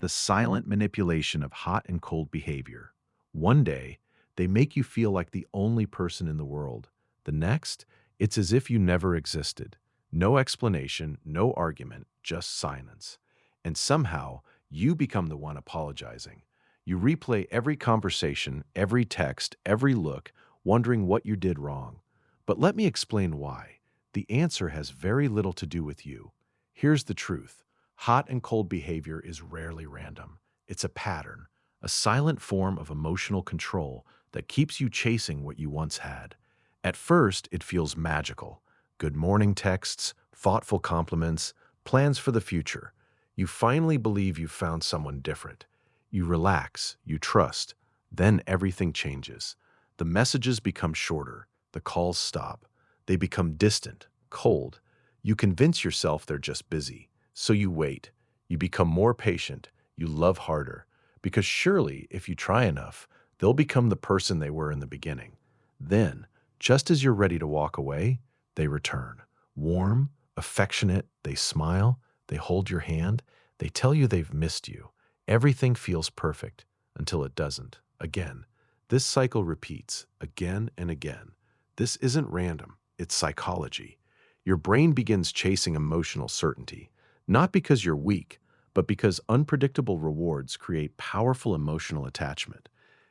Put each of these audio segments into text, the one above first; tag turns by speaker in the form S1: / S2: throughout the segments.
S1: the silent manipulation of hot and cold behavior. One day, they make you feel like the only person in the world. The next, it's as if you never existed. No explanation, no argument, just silence. And somehow, you become the one apologizing. You replay every conversation, every text, every look, wondering what you did wrong. But let me explain why. The answer has very little to do with you. Here's the truth. Hot and cold behavior is rarely random. It's a pattern, a silent form of emotional control that keeps you chasing what you once had. At first, it feels magical. Good morning texts, thoughtful compliments, plans for the future. You finally believe you've found someone different. You relax, you trust. Then everything changes. The messages become shorter, the calls stop. They become distant, cold. You convince yourself they're just busy. So you wait. You become more patient. You love harder. Because surely, if you try enough, they'll become the person they were in the beginning. Then, just as you're ready to walk away, they return. Warm, affectionate, they smile, they hold your hand, they tell you they've missed you. Everything feels perfect until it doesn't. Again, this cycle repeats again and again. This isn't random, it's psychology. Your brain begins chasing emotional certainty, not because you're weak, but because unpredictable rewards create powerful emotional attachment.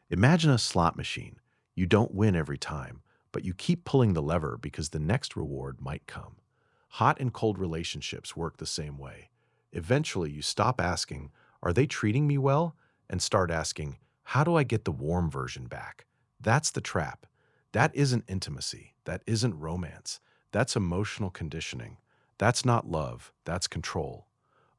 S1: Imagine a slot machine. You don't win every time, but you keep pulling the lever because the next reward might come. Hot and cold relationships work the same way. Eventually, you stop asking, "Are they treating me well?" and start asking, "How do I get the warm version back?" That's the trap. That isn't intimacy. That isn't romance. That's emotional conditioning. That's not love. That's control.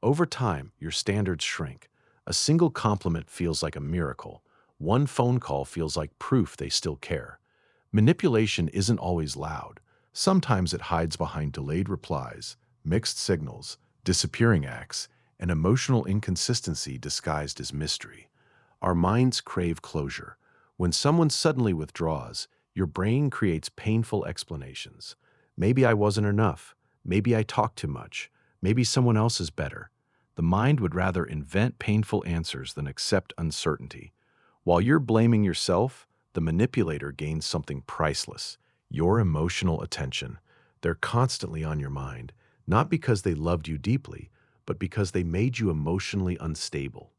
S1: Over time, your standards shrink. A single compliment feels like a miracle. One phone call feels like proof they still care. Manipulation isn't always loud. Sometimes it hides behind delayed replies, mixed signals, disappearing acts, and emotional inconsistency disguised as mystery. Our minds crave closure. When someone suddenly withdraws, your brain creates painful explanations. Maybe I wasn't enough. Maybe I talked too much. Maybe someone else is better. The mind would rather invent painful answers than accept uncertainty. While you're blaming yourself, the manipulator gains something priceless, your emotional attention. They're constantly on your mind, not because they loved you deeply, but because they made you emotionally unstable.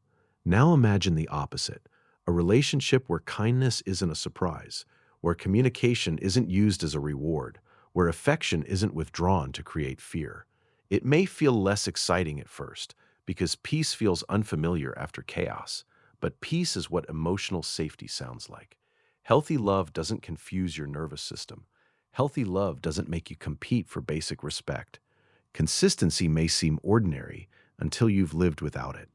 S1: Now imagine the opposite, a relationship where kindness isn't a surprise, where communication isn't used as a reward, where affection isn't withdrawn to create fear. It may feel less exciting at first, because peace feels unfamiliar after chaos, but peace is what emotional safety sounds like. Healthy love doesn't confuse your nervous system. Healthy love doesn't make you compete for basic respect. Consistency may seem ordinary until you've lived without it.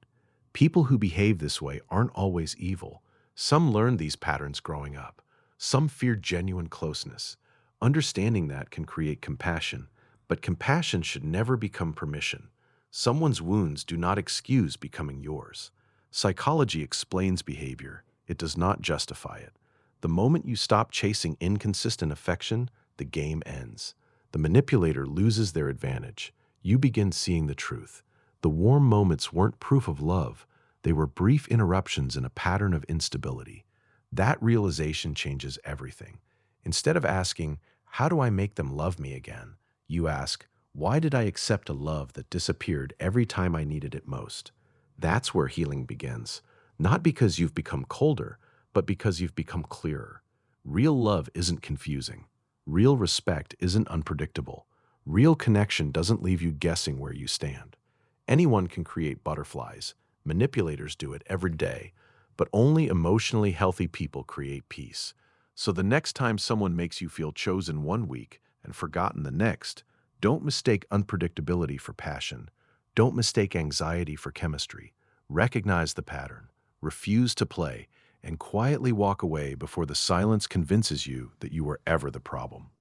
S1: People who behave this way aren't always evil. Some learned these patterns growing up. Some fear genuine closeness. Understanding that can create compassion, but compassion should never become permission. Someone's wounds do not excuse becoming yours. Psychology explains behavior. It does not justify it. The moment you stop chasing inconsistent affection, the game ends. The manipulator loses their advantage. You begin seeing the truth. The warm moments weren't proof of love. They were brief interruptions in a pattern of instability. That realization changes everything. Instead of asking, "How do I make them love me again?" you ask, "Why did I accept a love that disappeared every time I needed it most?" That's where healing begins. Not because you've become colder, but because you've become clearer. Real love isn't confusing. Real respect isn't unpredictable. Real connection doesn't leave you guessing where you stand. Anyone can create butterflies. Manipulators do it every day. But only emotionally healthy people create peace. So the next time someone makes you feel chosen one week and forgotten the next, don't mistake unpredictability for passion. Don't mistake anxiety for chemistry. Recognize the pattern, refuse to play, and quietly walk away before the silence convinces you that you were ever the problem.